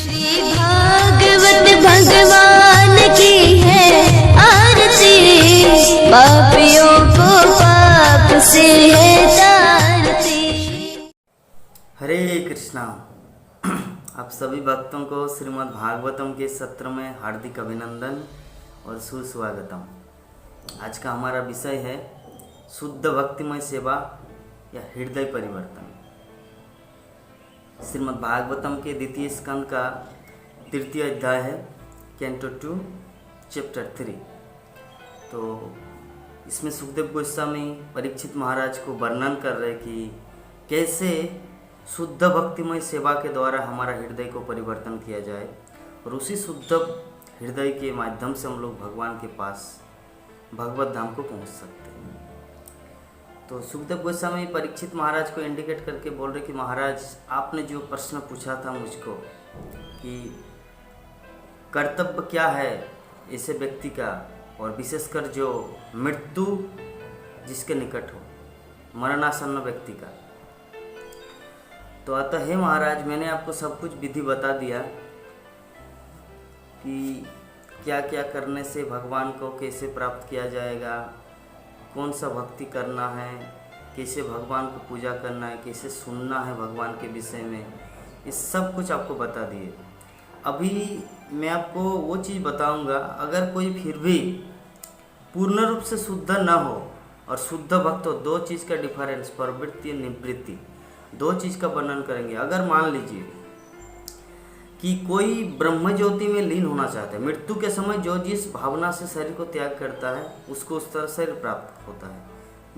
श्री भागवत भगवान की है आरती, पापियों को पाप से है तारती। हरे कृष्णा। आप सभी भक्तों को श्रीमद् भागवतम के सत्र में हार्दिक अभिनंदन और सुस्वागतम। आज का हमारा विषय है शुद्ध भक्तिमय सेवा या हृदय परिवर्तन। श्रीमद् भागवतम के द्वितीय स्कंद का तृतीय अध्याय है, कैंटो 2 चैप्टर 3। तो इसमें सुखदेव गोस्वामी परीक्षित महाराज को वर्णन कर रहे कि कैसे शुद्ध भक्तिमय सेवा के द्वारा हमारा हृदय को परिवर्तन किया जाए और उसी शुद्ध हृदय के माध्यम से हम लोग भगवान के पास भगवत धाम को पहुंच सकते हैं। तो सुखदेव गोस्वामी परीक्षित महाराज को इंडिकेट करके बोल रहे कि महाराज, आपने जो प्रश्न पूछा था मुझको कि कर्तव्य क्या है ऐसे व्यक्ति का, और विशेषकर जो मृत्यु जिसके निकट हो, मरणासन्न व्यक्ति का, तो अतः हे महाराज, मैंने आपको सब कुछ विधि बता दिया कि क्या क्या करने से भगवान को कैसे प्राप्त किया जाएगा, कौन सा भक्ति करना है, कैसे भगवान को पूजा करना है, कैसे सुनना है भगवान के विषय में, ये सब कुछ आपको बता दिए। अभी मैं आपको वो चीज़ बताऊंगा, अगर कोई फिर भी पूर्ण रूप से शुद्ध न हो और शुद्ध भक्त हो, दो चीज़ का डिफरेंस, प्रवृत्ति और निवृत्ति, दो चीज़ का वर्णन करेंगे। अगर मान लीजिए कि कोई ब्रह्म ज्योति में लीन होना चाहता है, मृत्यु के समय जो जिस भावना से शरीर को त्याग करता है उसको उस तरह शरीर प्राप्त होता है।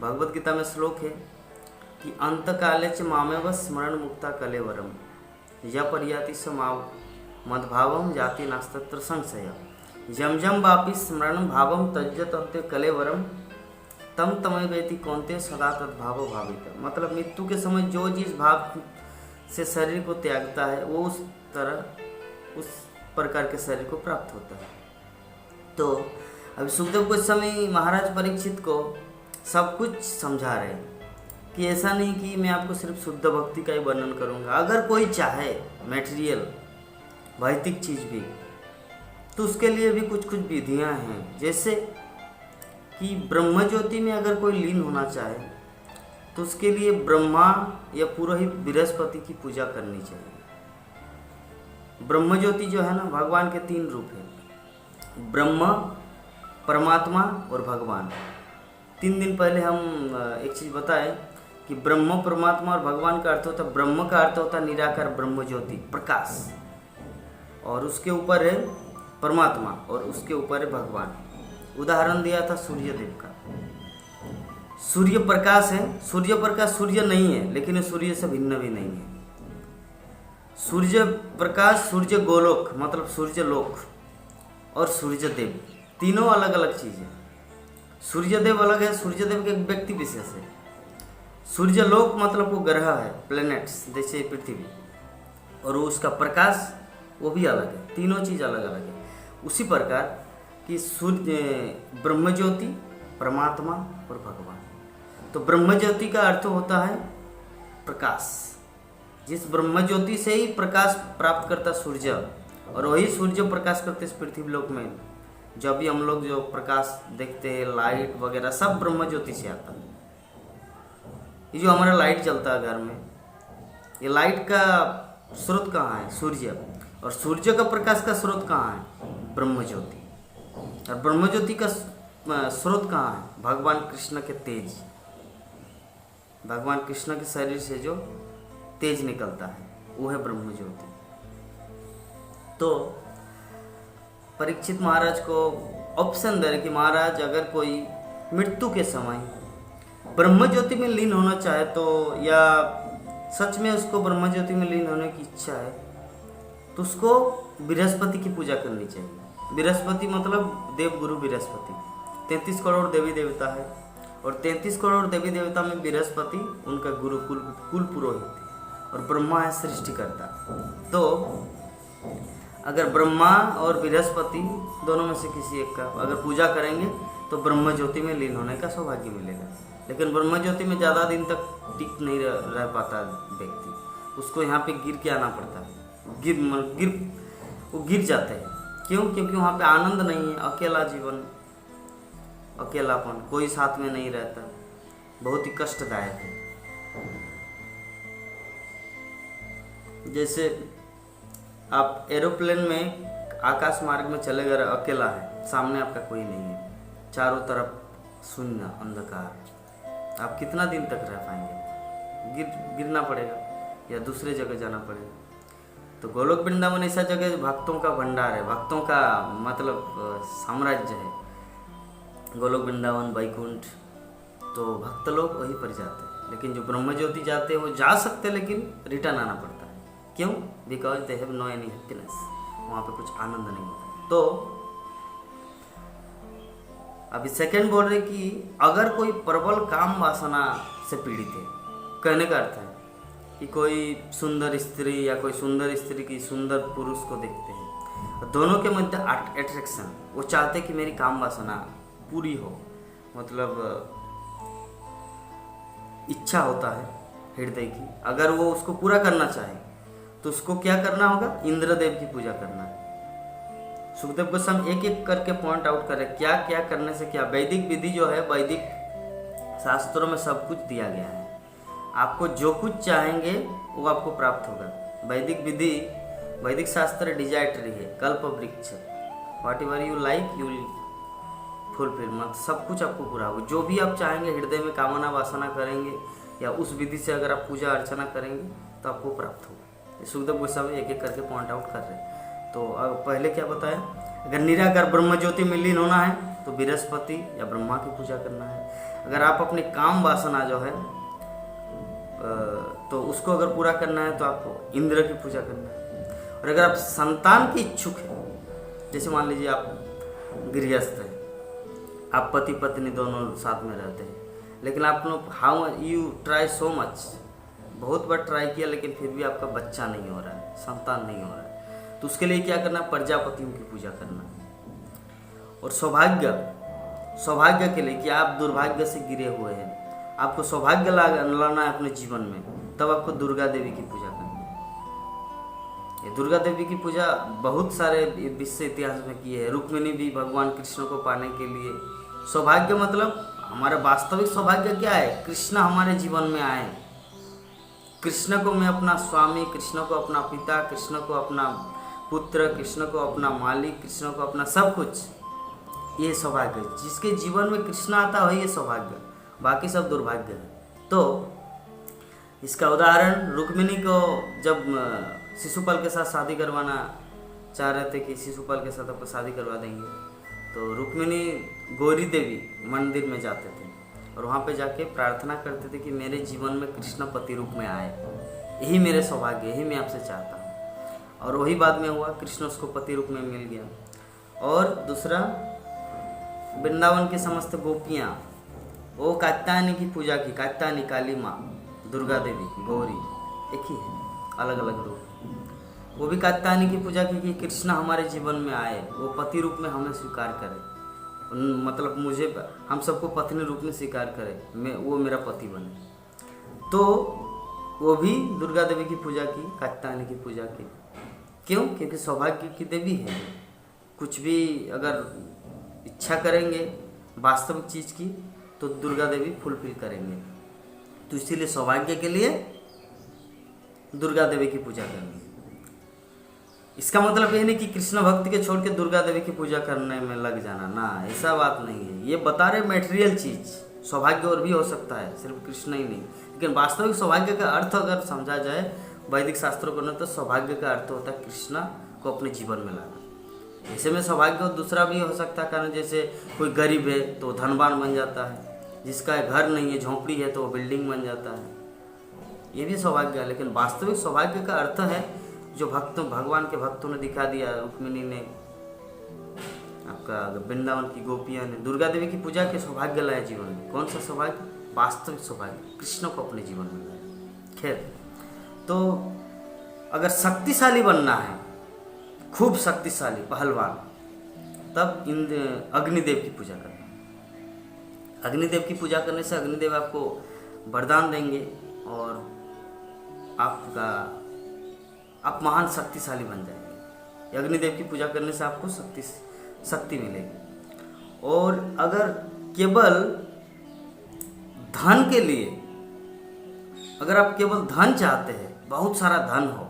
भगवत गीता में श्लोक है कि अंत काले च मामेव स्मरण मुक्ता कलेवरम य पर्याति स माव मद्भावम जाति नास्तत्र संशय यम जम वापि स्मरण भावम तज्जत अंत्य कलेवरम तम तमेवेति कौन्ते सदा तद्भाव भावित। मतलब मृत्यु के समय जो जिस भाव से शरीर को त्यागता है वो उस तरह उस प्रकार के शरीर को प्राप्त होता है। तो अभी सुखदेव गोस्वामी महाराज परीक्षित को सब कुछ समझा रहे हैं कि ऐसा नहीं कि मैं आपको सिर्फ शुद्ध भक्ति का ही वर्णन करूंगा। अगर कोई चाहे मटेरियल भौतिक चीज़ भी, तो उसके लिए भी कुछ कुछ विधियां हैं। जैसे कि ब्रह्म ज्योति में अगर कोई लीन होना चाहे तो उसके लिए ब्रह्मा या पुरोहित बृहस्पति की पूजा करनी चाहिए। ब्रह्म ज्योति जो है ना, भगवान के 3 रूप है, ब्रह्म, परमात्मा और भगवान। 3 दिन पहले हम एक चीज़ बताए कि ब्रह्म, परमात्मा और भगवान का अर्थ होता है, ब्रह्म का अर्थ होता है निराकार ब्रह्म ज्योति प्रकाश, और उसके ऊपर है परमात्मा और उसके ऊपर है भगवान। उदाहरण दिया था सूर्य देव का। सूर्य प्रकाश है, सूर्य प्रकाश सूर्य नहीं है, लेकिन सूर्य से भिन्न भी नहीं है। सूर्य प्रकाश, सूर्य गोलोक मतलब सूर्य लोक, और सूर्य देव, तीनों अलग अलग चीज़ है। सूर्य देव अलग है, सूर्य देव के व्यक्ति विशेष है। सूर्य लोक मतलब वो ग्रह है, प्लैनेट्स जैसे पृथ्वी, और उसका प्रकाश वो भी अलग है। तीनों चीज़ अलग अलग है। उसी प्रकार कि सूर्य, ब्रह्म ज्योति, परमात्मा और भगवान। तो ब्रह्म ज्योति का अर्थ होता है प्रकाश। जिस ब्रह्म ज्योति से ही प्रकाश प्राप्त करता सूर्य, और वही सूर्य प्रकाश करते इस पृथ्वी लोक में। जब भी हम लोग जो प्रकाश देखते हैं, लाइट वगैरह, सब ब्रह्म ज्योति से आता है। ये जो हमारा लाइट चलता है घर में, ये लाइट का स्रोत कहाँ है? सूर्य। और सूर्य का प्रकाश का स्रोत कहाँ है? ब्रह्म ज्योति। और ब्रह्म ज्योति का स्रोत कहाँ है? भगवान कृष्ण के तेज। भगवान कृष्ण के शरीर से जो तेज निकलता है वो है ब्रह्म ज्योति। तो परीक्षित महाराज को ऑप्शन दे रहे कि महाराज, अगर कोई मृत्यु के समय ब्रह्म ज्योति में लीन होना चाहे तो, या सच में उसको ब्रह्म ज्योति में लीन होने की इच्छा है, तो उसको बृहस्पति की पूजा करनी चाहिए। बृहस्पति मतलब देवगुरु बृहस्पति। 33 करोड़ देवी देवता है, और 33 करोड़ देवी देवता में बृहस्पति उनका गुरु, कुल पुरोहित है, और ब्रह्मा है सृष्टिकर्ता। तो अगर ब्रह्मा और बृहस्पति दोनों में से किसी एक का अगर पूजा करेंगे तो ब्रह्म ज्योति में लीन होने का सौभाग्य मिलेगा। लेकिन ब्रह्म ज्योति में ज़्यादा दिन तक टिक नहीं रह पाता व्यक्ति, उसको यहाँ पे गिर के आना पड़ता है। गिर वो गिर जाते हैं। क्यों? क्योंकि वहाँ पे आनंद नहीं है, अकेला जीवन, अकेलापन, कोई साथ में नहीं रहता, बहुत ही कष्टदायक है। जैसे आप एरोप्लेन में आकाश मार्ग में चले गए, अकेला है, सामने आपका कोई नहीं है, चारों तरफ शून्य अंधकार, आप कितना दिन तक रह पाएंगे? गिरना पड़ेगा या दूसरे जगह जाना पड़ेगा। तो गोलोक वृंदावन ऐसा जगह भक्तों का भंडार है, भक्तों का मतलब साम्राज्य है गोलोक वृंदावन, वैकुंठ। तो भक्त लोग वहीं पर जाते हैं, लेकिन जो ब्रह्म ज्योति जाते हैं वो जा सकते हैं, लेकिन रिटर्न आना पड़ता है। क्यों? Because they have no any happiness, वहाँ पे कुछ आनंद नहीं होता। तो अभी सेकंड बोल रहे कि अगर कोई प्रबल काम वासना से पीड़ित है, कहने का अर्थ है कि कोई सुंदर स्त्री या कोई सुंदर स्त्री की सुंदर पुरुष को देखते हैं, दोनों के मध्य अट्रैक्शन, वो चाहते कि मेरी काम वासना पूरी हो, मतलब इच्छा होता है हृदय की। अगर वो उसको पूरा करना चाहे तो उसको क्या करना होगा? इंद्रदेव की पूजा करना है। सुखदेव गोस्वामी एक एक करके पॉइंट आउट कर रहे क्या क्या करने से क्या। वैदिक विधि जो है, वैदिक शास्त्रों में सब कुछ दिया गया है, आपको जो कुछ चाहेंगे वो आपको प्राप्त होगा। वैदिक विधि, वैदिक शास्त्र डिजाइटरी है, कल्प वृक्ष, what ever you like you will fulfil, मतलब सब कुछ आपको पूरा होगा। जो भी आप चाहेंगे, हृदय में कामना वासना करेंगे या उस विधि से अगर आप पूजा अर्चना करेंगे तो आपको प्राप्त होगा। सुखदेव गोस्वामी एक एक करके पॉइंट आउट कर रहे हैं। तो अब पहले क्या बताया? अगर निराकार ब्रह्म ज्योति में लीन होना है तो बृहस्पति या ब्रह्मा की पूजा करना है। अगर आप अपनी काम वासना जो है तो उसको अगर पूरा करना है तो आपको इंद्र की पूजा करना है। और अगर आप संतान की इच्छुक है, जैसे मान लीजिए आप गृहस्थ हैं, आप पति पत्नी दोनों साथ में रहते हैं, लेकिन आप लोग how you try so much, बहुत बार ट्राई किया लेकिन फिर भी आपका बच्चा नहीं हो रहा है, संतान नहीं हो रहा है, तो उसके लिए क्या करना? प्रजापतियों की पूजा करना। और सौभाग्य के लिए कि आप दुर्भाग्य से गिरे हुए हैं, आपको सौभाग्य लाना है अपने जीवन में, तब आपको दुर्गा देवी की पूजा करनी है। ये दुर्गा देवी की पूजा बहुत सारे विश्व इतिहास में की है। रुक्मिणी भी भगवान कृष्ण को पाने के लिए, सौभाग्य मतलब हमारा वास्तविक सौभाग्य क्या है? कृष्ण हमारे जीवन में आए, कृष्ण को मैं अपना स्वामी, कृष्ण को अपना पिता, कृष्ण को अपना पुत्र, कृष्ण को अपना मालिक, कृष्ण को अपना सब कुछ, ये सौभाग्य। जिसके जीवन में कृष्ण आता है ये सौभाग्य, बाकी सब दुर्भाग्य है। तो इसका उदाहरण रुक्मिणी को जब शिशुपाल के साथ शादी करवाना चाह रहे थे कि शिशुपाल के साथ आपको शादी करवा देंगे, तो रुक्मिणी गौरी देवी मंदिर में जाते थे और वहाँ पे जाके प्रार्थना करते थे कि मेरे जीवन में कृष्ण पति रूप में आए, यही मेरे सौभाग्य, यही मैं आपसे चाहता हूँ। और वही बाद में हुआ, कृष्ण उसको पति रूप में मिल गया। और दूसरा, वृंदावन की समस्त गोपियाँ वो कात्यायनी की पूजा की, कात्यायनी काली माँ, दुर्गा देवी, गौरी एक ही है, अलग अलग रूप, वो भी कात्यायनी की पूजा की कि कृष्ण हमारे जीवन में आए, वो पति रूप में हमें स्वीकार करे, मतलब मुझे, हम सबको पत्नी रूप में स्वीकार करे, मैं वो मेरा पति बने। तो वो भी दुर्गा देवी की पूजा की, कात्यायनी की पूजा की। क्यों? क्योंकि सौभाग्य की देवी है। कुछ भी अगर इच्छा करेंगे वास्तविक चीज़ की तो दुर्गा देवी फुलफिल करेंगे। तो इसीलिए सौभाग्य के लिए दुर्गा देवी की पूजा करनी। इसका मतलब ये नहीं कि कृष्ण भक्ति के छोड़ के दुर्गा देवी की पूजा करने में लग जाना, ना, ऐसा बात नहीं है। ये बता रहे मेटेरियल चीज, सौभाग्य और भी हो सकता है, सिर्फ कृष्ण ही नहीं। लेकिन वास्तविक सौभाग्य का अर्थ अगर समझा जाए वैदिक शास्त्रों को, तो सौभाग्य का अर्थ होता है कृष्ण को अपने जीवन में लाना। ऐसे में सौभाग्य दूसरा भी हो सकता है, कारण जैसे कोई गरीब है तो धनवान बन जाता है, जिसका घर नहीं है, झोंपड़ी है, तो वो बिल्डिंग बन जाता है, ये भी सौभाग्य है। लेकिन वास्तविक सौभाग्य का अर्थ है जो भगवान के भक्तों ने दिखा दिया, रुक्मिणी ने, आपका वृंदावन की गोपियां ने दुर्गा देवी की पूजा के सौभाग्य लाया जीवन में। कौन सा सौभाग्य? वास्तविक सौभाग्य, कृष्ण को अपने जीवन में लाया। खैर, तो अगर शक्तिशाली बनना है, खूब शक्तिशाली पहलवान, तब अग्निदेव की पूजा करना। अग्निदेव की पूजा करने से अग्निदेव आपको वरदान देंगे और आप महान शक्तिशाली बन जाएंगे। अग्निदेव की पूजा करने से आपको शक्ति मिलेगी। और अगर केवल धन के लिए, अगर आप केवल धन चाहते हैं, बहुत सारा धन हो,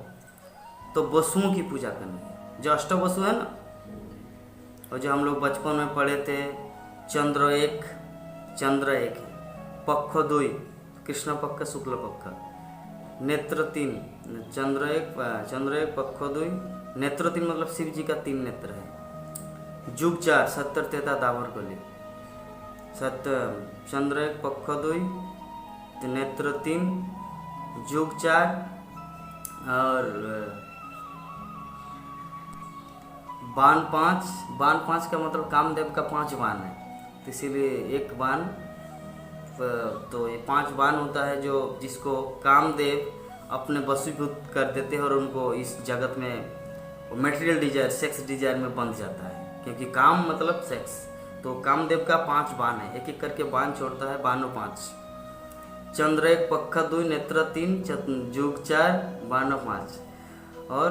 तो वसुओं की पूजा करनी है। जो अष्टवसु है ना, और जो हम लोग बचपन में पढ़े थे, चंद्र एक है, पक्ष दुई, कृष्ण पक्ष शुक्ल पक्ष, नेत्र तीन, चंद्र एक पक्ष दुई, नेत्र तीन मतलब शिव जी का 3 नेत्र है। जुग 4, 70 तेता दावर को ले, चंद्र एक पक्ष दुई, नेत्र 3, जुग 4 और बाण 5 का मतलब कामदेव का 5 बाण है, तो इसीलिए एक बाण, तो ये 5 बाण होता है जो जिसको कामदेव अपने वशीभूत कर देते हैं और उनको इस जगत में मटेरियल डिजायर, सेक्स डिजायर में बंध जाता है, क्योंकि काम मतलब सेक्स। तो कामदेव का 5 बाण है, एक एक करके बाण छोड़ता है, बाणों 5, चंद्र एक पक्ष दुई, नेत्र 3, जुग 4, बाणों 5 और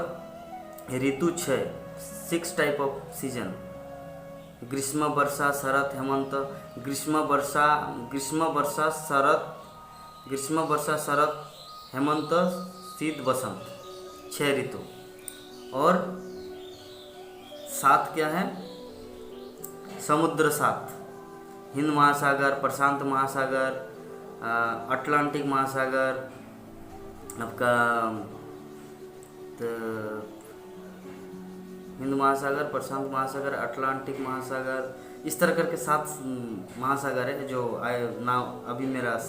ऋतु 6 टाइप ऑफ सीजन, ग्रीष्म वर्षा शरत हेमंत, ग्रीष्म वर्षा शरत हेमंत शीत बसंत, 6 ऋतु। और 7 क्या है? समुद्र 7, हिंद महासागर, प्रशांत महासागर, अटलांटिक महासागर, आपका हिंद महासागर, प्रशांत महासागर, अटलांटिक महासागर, इस तरह करके 7 महासागर है जो नाम अभी मेरा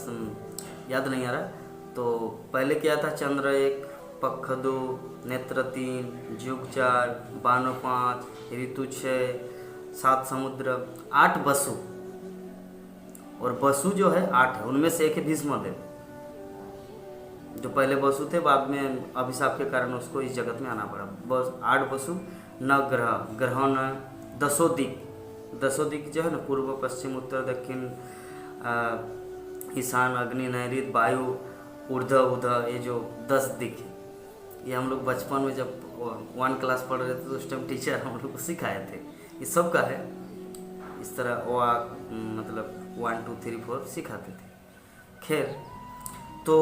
याद नहीं आ रहा। तो पहले क्या था? चंद्र 1, पक्ष 2, नेत्र 3, जुग 4, बाणों 5, ऋतु 6, 7 समुद्र, 8 वसु। और वसु जो है 8 है, उनमें से एक है भीष्मदेव, जो पहले वसु थे, बाद में अभिशाप के कारण उसको इस जगत में आना पड़ा। बस 8 वसु, 9 ग्रहों न 10 दिक जो है ना, पूर्व पश्चिम उत्तर दक्षिण ईशान अग्नि नैऋत वायु ऊर्ध्व उधः, ये जो 10 दिक है, ये हम लोग बचपन में जब 1 क्लास पढ़ रहे थे तो उस टाइम टीचर हम लोग को सिखाए थे। ये सब का है इस तरह मतलब 1 2 3 4 सिखाते थे। खैर, तो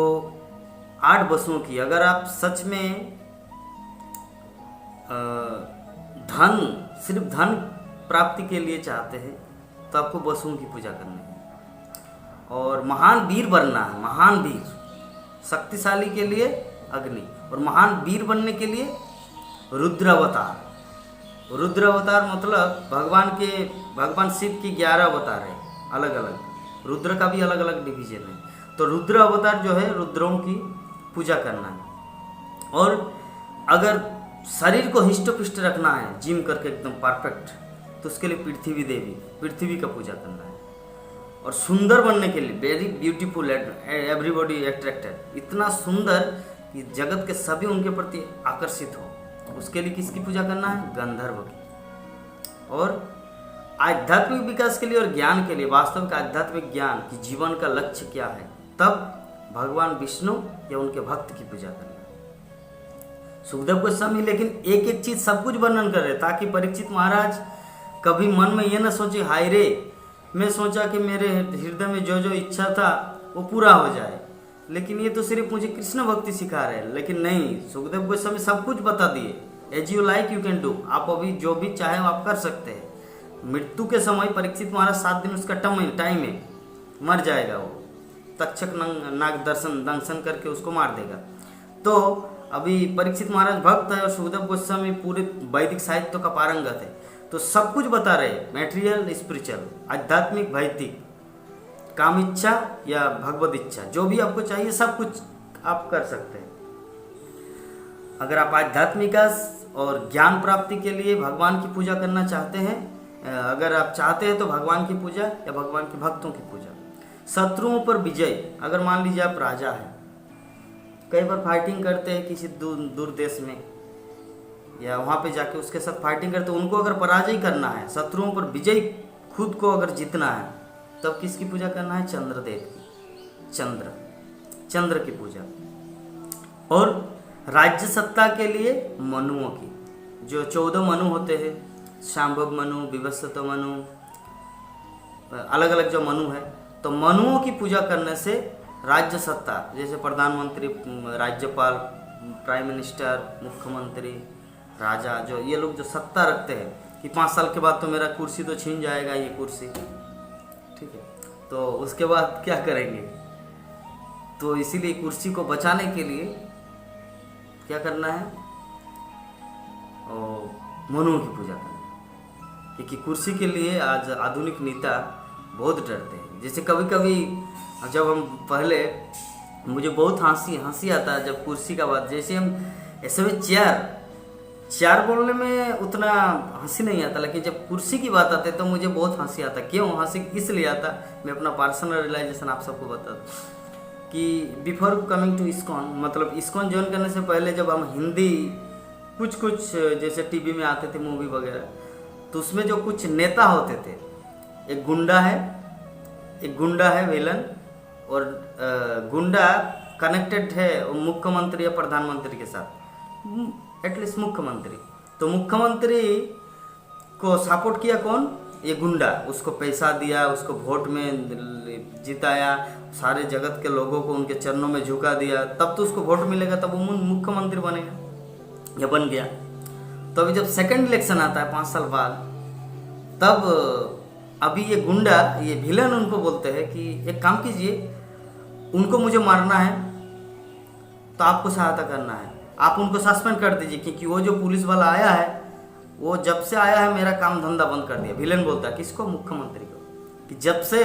8 वसुओं की अगर आप सच में धन, सिर्फ धन प्राप्ति के लिए चाहते हैं तो आपको वसुओं की पूजा करनी है। और महान वीर बनना है, महान वीर, शक्तिशाली के लिए अग्नि, और महान वीर बनने के लिए रुद्र अवतार। रुद्र अवतार मतलब भगवान शिव की 11 अवतार है अलग अलग, रुद्र का भी अलग अलग डिवीजन है। तो रुद्र अवतार जो है, रुद्रों की पूजा करना है। और अगर शरीर को हिष्ट पुष्ट रखना है, जिम करके एकदम परफेक्ट, तो उसके लिए पृथ्वी का पूजा करना है। और सुंदर बनने के लिए, वेरी ब्यूटीफुल, एवरीबॉडी अट्रैक्टेड, इतना सुंदर कि जगत के सभी उनके प्रति आकर्षित हो, उसके लिए किसकी पूजा करना है? गंधर्व की। और आध्यात्मिक विकास के लिए और ज्ञान के लिए, वास्तविक आध्यात्मिक ज्ञान कि जीवन का लक्ष्य क्या है, तब भगवान विष्णु या उनके भक्त की पूजा करना। सुखदेव गोस्वामी लेकिन एक एक चीज सब कुछ वर्णन कर रहे, ताकि परीक्षित महाराज कभी मन में ये न सोचे, हाय रे, मैं सोचा कि मेरे हृदय में जो जो इच्छा था वो पूरा हो जाए, लेकिन ये तो सिर्फ मुझे कृष्ण भक्ति सिखा रहे हैं। लेकिन नहीं, सुखदेव गोस्वामी सब कुछ बता दिए, as you like you can do, आप अभी जो भी चाहे आप कर सकते हैं। मृत्यु के समय परीक्षित महाराज 7 दिन उसका टाइम है, मर जाएगा वो, तक्षक नाग दंशन करके उसको मार देगा। तो अभी परीक्षित महाराज भक्त है और सुखदेव गोस्वामी पूरे वैदिक साहित्य का पारंगत है, तो सब कुछ बता रहे, मैटेरियल स्पिरिचुअल, आध्यात्मिक भौतिक, काम इच्छा या भगवत इच्छा, जो भी आपको चाहिए सब कुछ आप कर सकते हैं। अगर आप आध्यात्मिक और ज्ञान प्राप्ति के लिए भगवान की पूजा करना चाहते हैं, अगर आप चाहते हैं तो भगवान की पूजा या भगवान के भक्तों की पूजा। शत्रुओं पर विजय, अगर मान लीजिए आप राजा हैं, कई बार फाइटिंग करते हैं किसी दूर देश में, या वहाँ पे जाके उसके साथ फाइटिंग करते हैं, उनको अगर पराजय करना है, शत्रुओं पर विजय खुद को अगर जीतना है, तब किसकी पूजा करना है? चंद्रदेव की, चंद्र की पूजा। और राज्य सत्ता के लिए मनुओं की, जो 14 मनु होते हैं, शांभव मनु, विवस्वत मनु, अलग अलग जो मनु है, तो मनुओं की पूजा करने से राज्य सत्ता, जैसे प्रधानमंत्री, राज्यपाल, प्राइम मिनिस्टर, मुख्यमंत्री, राजा, जो ये लोग जो सत्ता रखते हैं कि 5 साल के बाद तो मेरा कुर्सी तो छीन जाएगा ये कुर्सी, ठीक है, तो उसके बाद क्या करेंगे। तो इसीलिए कुर्सी को बचाने के लिए क्या करना है, और मनुओं की पूजा करना है, क्योंकि कुर्सी के लिए आज आधुनिक नेता बहुत डरते हैं। जैसे कभी कभी जब हम पहले, मुझे बहुत हंसी आता है जब कुर्सी का बात, जैसे हम ऐसे में चेयर बोलने में उतना हंसी नहीं आता, लेकिन जब कुर्सी की बात आती है तो मुझे बहुत हंसी आता। क्यों हंसी इसलिए आता, मैं अपना पर्सनल रियलाइजेशन आप सबको बता दूँ कि बिफोर कमिंग टू इस्कॉन, मतलब इस्कॉन ज्वाइन करने से पहले जब हम हिंदी कुछ जैसे टीवी में आते थे मूवी वगैरह, तो उसमें जो कुछ नेता होते थे, एक गुंडा है विलन, और गुंडा कनेक्टेड है मुख्यमंत्री या प्रधानमंत्री के साथ, एटलीस्ट मुख्यमंत्री। तो मुख्यमंत्री को सपोर्ट किया कौन, ये गुंडा, उसको पैसा दिया, उसको वोट में जिताया, सारे जगत के लोगों को उनके चरणों में झुका दिया, तब तो उसको वोट मिलेगा, तब वो मुख्यमंत्री बनेगा, या बन गया। तो अभी जब सेकंड इलेक्शन आता है 5 साल बाद, तब अभी ये गुंडा, ये विलन उनको बोलते हैं कि एक काम कीजिए, उनको मुझे मारना है तो आपको सहायता करना है, आप उनको सस्पेंड कर दीजिए, क्योंकि वो जो पुलिस वाला आया है, वो जब से आया है मेरा काम धंधा बंद कर दिया। विलन बोलता है किसको, मुख्यमंत्री को, कि जब से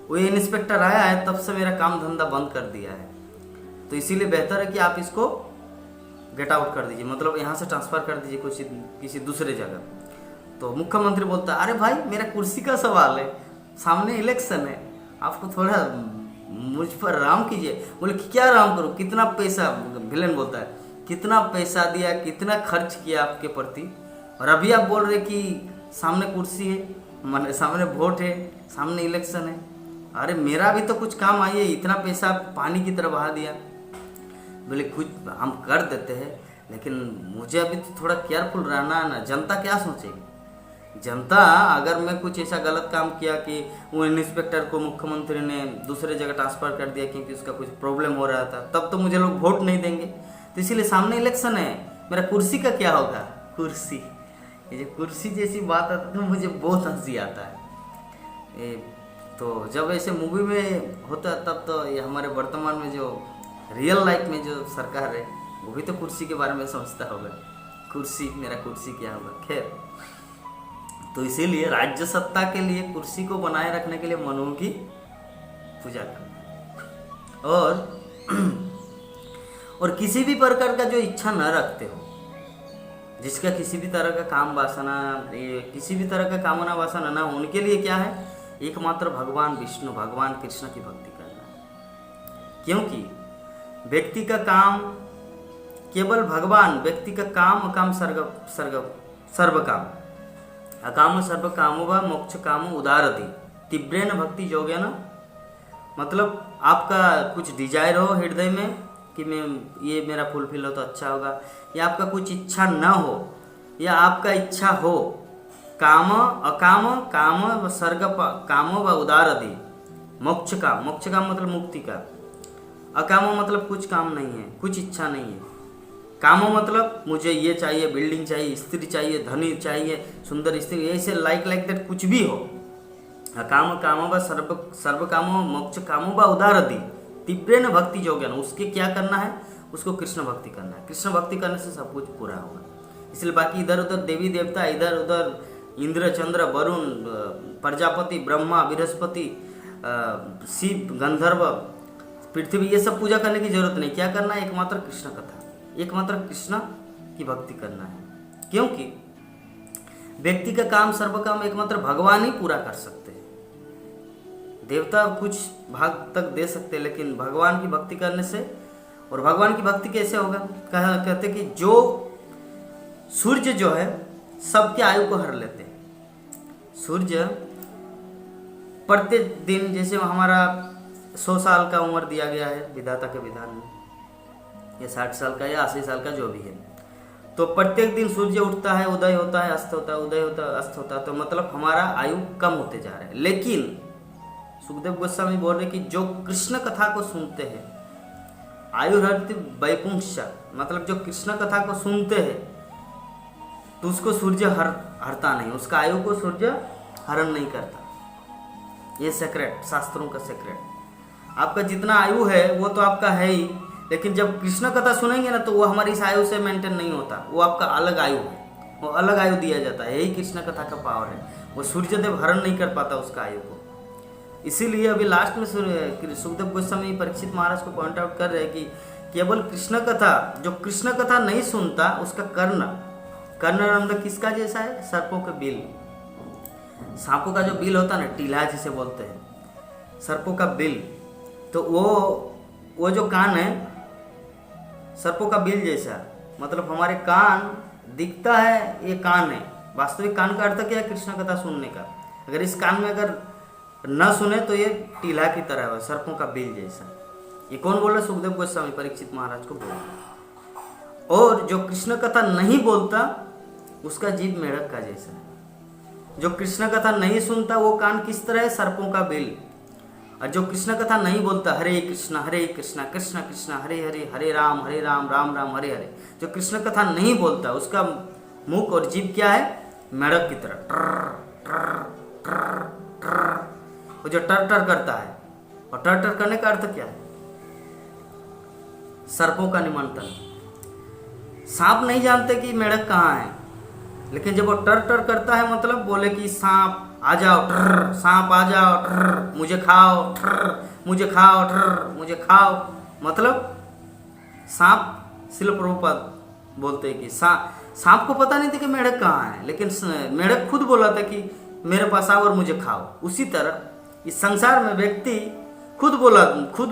वो इंस्पेक्टर आया है तब से मेरा काम धंधा बंद कर दिया है, तो इसीलिए बेहतर है कि आप इसको गेट आउट कर दीजिए, मतलब यहाँ से ट्रांसफ़र कर दीजिए किसी दूसरे जगह। तो मुख्यमंत्री बोलता है अरे भाई मेरा कुर्सी का सवाल है, सामने इलेक्शन है, आपको थोड़ा मुझ पर राम कीजिए। बोले क्या राम करूँ, कितना पैसा, विलन बोलता है कितना पैसा दिया, कितना खर्च किया आपके प्रति, और अभी आप बोल रहे कि सामने कुर्सी है, सामने वोट है, सामने इलेक्शन है, अरे मेरा भी तो कुछ काम आई है, इतना पैसा पानी की तरह बहा दिया। बोले कुछ हम कर देते हैं, लेकिन मुझे अभी तो थोड़ा केयरफुल रहना है ना, जनता क्या सोचेगी। जनता, अगर मैं कुछ ऐसा गलत काम किया कि वो इंस्पेक्टर को मुख्यमंत्री ने दूसरे जगह ट्रांसफ़र कर दिया क्योंकि उसका कुछ प्रॉब्लम हो रहा था, तब तो मुझे लोग वोट नहीं देंगे। तो इसीलिए सामने इलेक्शन है, मेरा कुर्सी का क्या होगा। कुर्सी, ये जो कुर्सी जैसी बात आता है तो मुझे बहुत हंसी आता है। तो जब ऐसे मूवी में होता है तब तो ये हमारे वर्तमान में जो रियल लाइफ में जो सरकार है वो भी तो कुर्सी के बारे में सोचता होगा, कुर्सी, मेरा कुर्सी क्या होगा। खैर, तो इसीलिए राज्य सत्ता के लिए कुर्सी को बनाए रखने के लिए मनुओं की पूजा करना, और किसी भी प्रकार का जो इच्छा न रखते हो, जिसका किसी भी तरह का काम वासना, किसी भी तरह का कामना वासना ना हो, उनके लिए क्या है, एकमात्र भगवान विष्णु, भगवान कृष्ण की भक्ति करना है। क्योंकि व्यक्ति का काम केवल भगवान, व्यक्ति का काम अकाम सर्व काम, अकाम सर्व कामो व मोक्ष कामो उदारति तीव्रेन भक्ति योगेन। मतलब आपका कुछ डिजायर हो हृदय में कि मैं ये मेरा फुलफिल हो तो अच्छा होगा, या आपका कुछ इच्छा न हो, या आपका इच्छा हो, काम अकाम काम व सर्ग कामो व उदारति, मोक्ष काम मतलब मुक्ति का, अकामो मतलब कुछ काम नहीं है, कुछ इच्छा नहीं है, कामो मतलब मुझे ये चाहिए, बिल्डिंग चाहिए, स्त्री चाहिए, धनी चाहिए, सुंदर स्त्री, ऐसे लाइक दैट कुछ भी हो, अकाम कामो व सर्व कामो मोक्ष कामो व उदारति तीव्रेन भक्ति योगेन। उसके क्या करना है, उसको कृष्ण भक्ति करना है। कृष्ण भक्ति करने से सब कुछ पूरा होगा। इसलिए बाकी इधर उधर देवी देवता, इधर उधर इंद्र चंद्र वरुण प्रजापति ब्रह्मा बृहस्पति शिव गंधर्व पृथ्वी, ये सब पूजा करने की जरूरत नहीं। क्या करना है, एकमात्र कृष्ण कथा, एकमात्र कृष्ण की भक्ति करना है। क्योंकि व्यक्ति का काम सर्व काम एकमात्र भगवान ही पूरा कर सकते हैं। देवता कुछ भाग तक दे सकते हैं, लेकिन भगवान की भक्ति करने से, और भगवान की भक्ति कैसे होगा, कहते कि जो सूर्य जो है सबके आयु को हर लेते हैं। सूर्य प्रत्येक दिन, जैसे हमारा 100 साल का उम्र दिया गया है विधाता के विधान में, या 60 साल का या 80 साल का जो भी है, तो प्रत्येक दिन सूर्य उठता है, उदय होता है, अस्त होता है, उदय होता है, अस्त होता है, तो मतलब हमारा आयु कम होते जा रहा है। लेकिन सुखदेव गोस्वामी बोल रहे कि जो कृष्ण कथा को सुनते हैं, आयुर्हति वैपुंश, मतलब जो कृष्ण कथा को सुनते हैं तो उसको सूर्य हरता नहीं, उसका आयु को सूर्य हरण नहीं करता। ये सेक्रेट, शास्त्रों का सेक्रेट। आपका जितना आयु है वो तो आपका है ही, लेकिन जब कृष्ण कथा सुनेंगे ना तो वो हमारी इस आयु से मेंटेन नहीं होता, वो आपका अलग आयु है, वो अलग आयु दिया जाता है। यही कृष्ण कथा का पावर है, वो सूर्यदेव हरण नहीं कर पाता उसका आयु को। इसीलिए अभी लास्ट में सुखदेव गोस्वामी परीक्षित महाराज को पॉइंट आउट कर रहे हैं कि केवल कृष्ण कथा, जो कृष्ण कथा नहीं सुनता उसका कर्ण किसका जैसा है? सर्पों के बिल। सांपों का जो बिल होता है ना, टीला जिसे बोलते हैं, सर्पों का बिल, तो वो जो कान है सर्पों का बिल जैसा, मतलब हमारे कान दिखता है ये कान है, वास्तविक कान का अर्थ क्या है? कृष्ण कथा सुनने का। अगर इस कान में अगर न सुने तो ये टीला की तरह है, सर्पों का बिल जैसा। ये कौन बोल रहा? सुखदेव गोस्वामी परीक्षित महाराज को बोल रहा। और जो कृष्ण कथा नहीं बोलता उसका जीव मेढक का जैसा है। जो कृष्ण कथा नहीं सुनता वो कान किस तरह है? सर्पों का बिल। और जो कृष्ण कथा नहीं बोलता, हरे कृष्ण कृष्ण कृष्ण हरे हरे, हरे राम राम राम हरे हरे, जो कृष्ण कथा नहीं बोलता उसका मुख और जीभ क्या है? मेढक की तरह, वो जो टर टर करता है। और टर टर करने का अर्थ क्या है? सर्पों का निमंत्रण। सांप नहीं जानते कि मेढक कहाँ है, लेकिन जब वो टर टर करता है मतलब बोले कि सांप आ जाओ, ट्र, सांप आ जाओ, ट्र, मुझे खाओ, ट्र, मुझे खाओ, ट्र, मुझे खाओ, मतलब सांप। शिल प्रभुपाद बोलते हैं कि सांप को पता नहीं था कि मेढक कहाँ है, लेकिन मेढक खुद बोला था कि मेरे पास आओ और मुझे खाओ। उसी तरह इस संसार में व्यक्ति खुद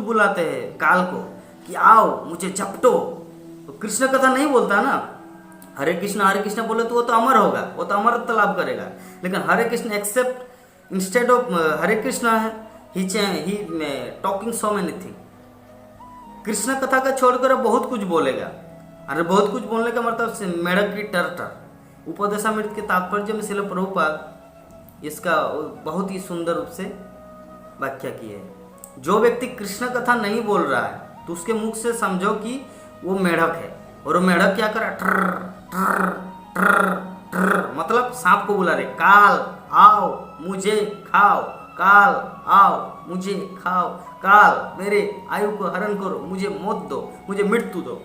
बुलाते हैं काल को कि आओ मुझे झपटो। तो कृष्ण कथा नहीं बोलता ना, हरे कृष्ण बोले तो वो तो अमर होगा, वो तो अमरत्व लाभ करेगा। लेकिन Hare Krishna except instead of Hare Krishna he talking so many thing. Krishna कथा का छोड़कर बहुत कुछ बोलेगा। अरे बहुत कुछ बोलने का मतलब मेढक की टर। उपदेशामृत के तात्पर्य में शिल प्रभुपाद इसका बहुत ही सुंदर रूप से व्याख्या की है। जो व्यक्ति कृष्ण कथा नहीं बोल रहा है तो उसके मुख से समझो कि वो मेढक है, और वो मेढक क्या कर रहा है? ट्र ट्र ट्र ट्र, मतलब सांप को बुला रहे, काल आओ मुझे खाओ, काल आओ मुझे खाओ, काल मेरे आयु को हरण करो, मुझे मौत दो, मुझे मृत्यु दो।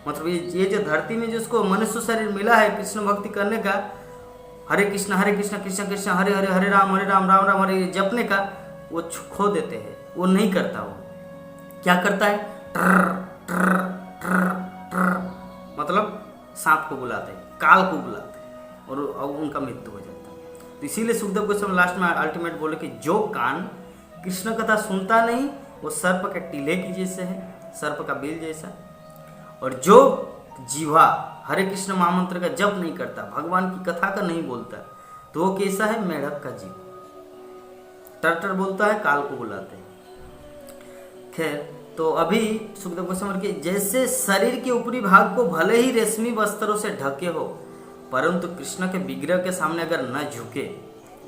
मतलब ये जो धरती में जिसको मनुष्य शरीर मिला है कृष्ण भक्ति करने का, हरे कृष्ण कृष्ण कृष्ण हरे हरे, हरे राम राम राम हरे जपने का, वो खो देते हैं, वो नहीं करता। वो क्या करता है? ट्र ट्र ट्र ट्र, मतलब सांप को बुलाते हैं, काल को बुलाते हैं, और उनका मृत्यु हो जाता है। तो इसीलिए सुखदेव गोस्वामी लास्ट में अल्टीमेट बोले कि जो कान कृष्ण कथा सुनता नहीं वो सर्प के टीले की जैसे है, सर्प का बिल जैसा। और जो जीवा हरे कृष्ण महामंत्र का जप नहीं करता, भगवान की कथा का नहीं बोलता, तो वो कैसा है? मेढक का जीव, टर बोलता है, काल को बुलाते हैं। खैर, तो अभी सुखदेव गोस्वामी के जैसे शरीर के ऊपरी भाग को भले ही रेशमी वस्त्रों से ढके हो, परंतु कृष्ण के विग्रह के सामने अगर न झुके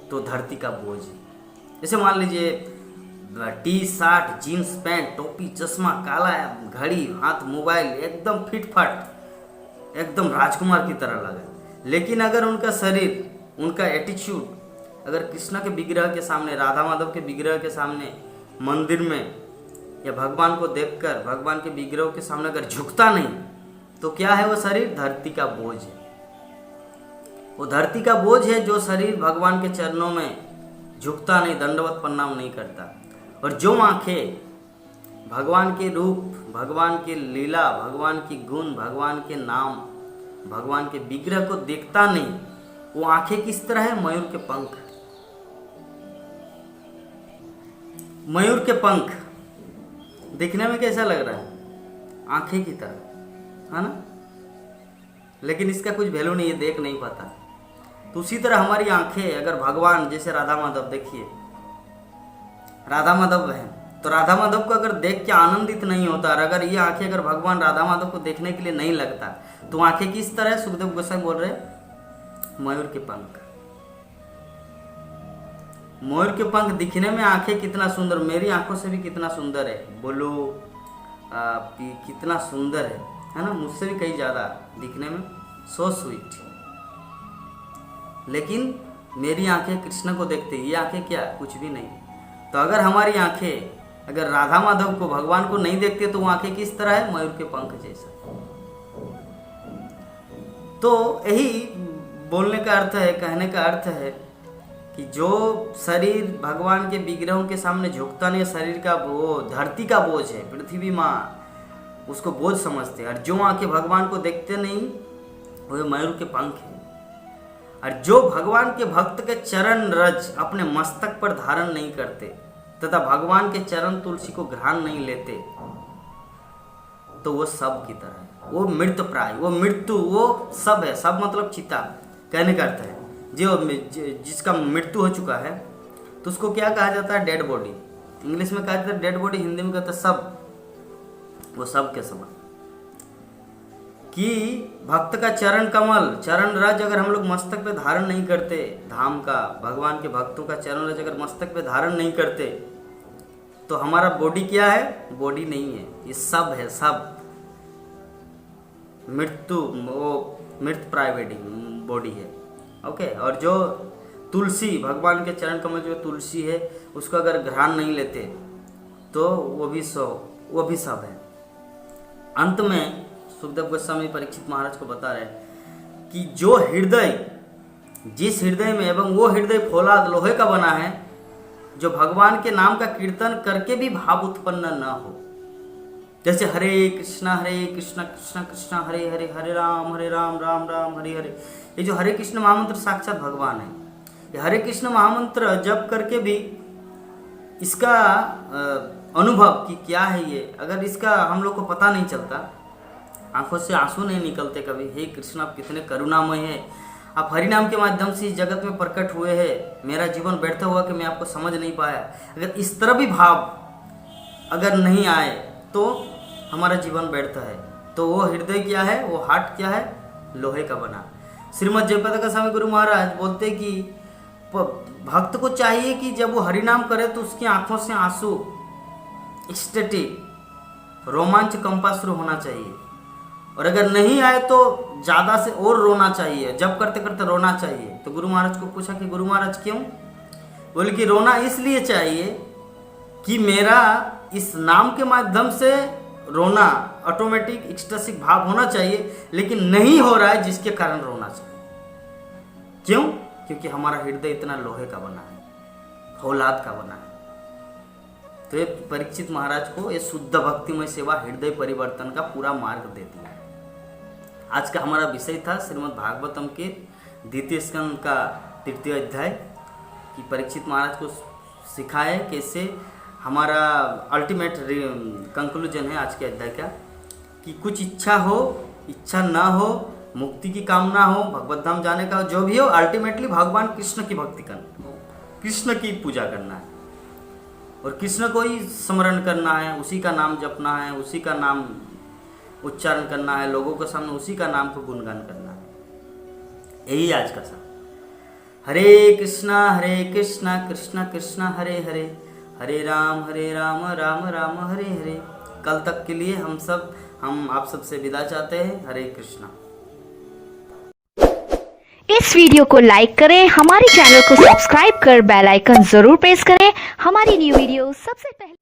तो धरती का बोझ। जैसे मान लीजिए टी शर्ट, जीन्स पैंट, टोपी, चश्मा, काला घड़ी, हाथ मोबाइल, एकदम फिट फाट, एकदम राजकुमार की तरह लगा, लेकिन अगर उनका शरीर, उनका एटीट्यूड अगर कृष्ण के विग्रह के सामने, राधा माधव के विग्रह के सामने, मंदिर में या भगवान को देखकर भगवान के विग्रह के सामने अगर झुकता नहीं, तो क्या है वो शरीर? धरती का बोझ है। वो धरती का बोझ है जो शरीर भगवान के चरणों में झुकता नहीं, दंडवत प्रणाम नहीं करता। और जो आंखें भगवान के रूप, भगवान की लीला, भगवान की गुण, भगवान के नाम, भगवान के विग्रह को देखता नहीं, वो आंखें किस तरह है? मयूर के पंख। मयूर के पंख दिखने में कैसा लग रहा है? आंखें की तरह, है ना? लेकिन इसका कुछ वैल्यू नहीं है, देख नहीं पाता। तो उसी तरह हमारी आंखें अगर भगवान, जैसे राधा माधव, देखिए राधा माधव है, तो राधा माधव को अगर देख के आनंदित नहीं होता, और अगर ये आंखें अगर भगवान राधा माधव को देखने के लिए नहीं लगता, तो आंखें किस तरह है? सुखदेव गोस्वामी बोल रहे मयूर के पंख। मयूर के पंख दिखने में आंखें कितना सुंदर, मेरी आंखों से भी कितना सुंदर है, बोलो कितना सुंदर है ना, मुझसे भी कहीं ज़्यादा दिखने में, सो स्वीट। लेकिन मेरी आंखें कृष्ण को देखते, ये आंखें क्या, कुछ भी नहीं। तो अगर हमारी आंखें अगर राधा माधव को, भगवान को नहीं देखते तो वो आंखें किस तरह है? मयूर के पंख जैसा। तो यही बोलने का अर्थ है, कहने का अर्थ है कि जो शरीर भगवान के विग्रहों के सामने झुकता नहीं, शरीर का वो धरती का बोझ है, पृथ्वी माँ उसको बोझ समझते हैं। और जो आंखें भगवान को देखते नहीं वो मयूर के पंख है। और जो भगवान के भक्त के चरण रज अपने मस्तक पर धारण नहीं करते तथा भगवान के चरण तुलसी को ग्रहण नहीं लेते तो वो सब की तरह है, वो मृत प्राय, वो मृत्यु, वो सब है। सब मतलब चिता, कहने का अर्थ है जो जिसका मृत्यु हो चुका है तो उसको क्या कहा जाता है? Dead body. इंग्लिश में कहा जाता है डेड बॉडी, हिंदी में कहते हैं सब। वो सब के समान कि भक्त का चरण कमल, चरण रज अगर हम लोग मस्तक पे धारण नहीं करते, धाम का, भगवान के भक्तों का चरण रज अगर मस्तक पे धारण नहीं करते तो हमारा बॉडी क्या है? बॉडी नहीं है, ये सब है, सब मृत्यु, वो मृत प्राय बॉडी है। ओके। और जो तुलसी, भगवान के चरण कमल जो तुलसी है उसको अगर ग्रहण नहीं लेते तो वो भी सब है। अंत में सुखदेव गोस्वामी परीक्षित महाराज को बता रहे कि जो हृदय, जिस हृदय में, एवं वो हृदय फौलाद लोहे का बना है, जो भगवान के नाम का कीर्तन करके भी भाव उत्पन्न न हो, जैसे हरे कृष्णा कृष्णा कृष्णा हरे हरे, हरे राम राम राम हरे हरे। ये जो हरे कृष्ण महामंत्र साक्षात भगवान है। ये हरे कृष्ण महामंत्र जप करके भी इसका अनुभव कि क्या है ये, अगर इसका हम लोग को पता नहीं चलता, आंखों से आंसू नहीं निकलते कभी, हे कृष्ण आप कितने करुणामय हैं, आप हरिनाम के माध्यम से इस जगत में प्रकट हुए हैं, मेरा जीवन व्यर्थ हुआ कि मैं आपको समझ नहीं पाया। अगर इस तरह भी भाव अगर नहीं आए तो हमारा जीवन व्यर्थ है। तो वो हृदय क्या है? वो हार्ट क्या है? लोहे का बना। श्रीमद् जयप्रकाश गोस्वामी गुरु महाराज बोलते कि भक्त को चाहिए कि जब वो हरिनाम करे तो उसकी आंखों से आंसू, एक्सटेटिक, रोमांच, कंपाश्रु होना चाहिए। और अगर नहीं आए तो ज़्यादा से और रोना चाहिए, जब करते करते रोना चाहिए। तो गुरु महाराज को पूछा कि गुरु महाराज क्यों? बोले कि रोना इसलिए चाहिए कि मेरा इस नाम के माध्यम से रोना ऑटोमेटिक एक्सटेसिक भाव होना चाहिए, लेकिन नहीं हो रहा है जिसके कारण रोना चाहिए। क्यों? क्योंकि हमारा हृदय इतना लोहे का बना है, फौलाद का बना है। तो ये परीक्षित महाराज को ये शुद्ध भक्तिमय सेवा हृदय परिवर्तन का पूरा मार्ग देती है। आज का हमारा विषय था श्रीमद् भागवतम के द्वितीय स्कंद का 3 अध्याय कि परीक्षित महाराज को सिखाए कैसे। हमारा अल्टीमेट कंक्लूजन है आज के अध्याय का कि कुछ इच्छा हो, इच्छा ना हो, मुक्ति की कामना हो, भगवत धाम जाने का जो भी हो, अल्टीमेटली भगवान कृष्ण की भक्ति करना, कृष्ण की पूजा करना है और कृष्ण को ही स्मरण करना है, उसी का नाम जपना है, उसी का नाम उच्चारण करना है, लोगों के सामने उसी का नाम को गुणगान करना है। यही आज का सब। हरे कृष्णा कृष्णा कृष्णा हरे हरे, हरे राम राम राम हरे हरे। कल तक के लिए हम आप सबसे विदा चाहते हैं। हरे कृष्णा। इस वीडियो को लाइक करें, हमारे चैनल को सब्सक्राइब कर बेल आइकन जरूर प्रेस करें हमारी न्यू वीडियो सबसे पहले।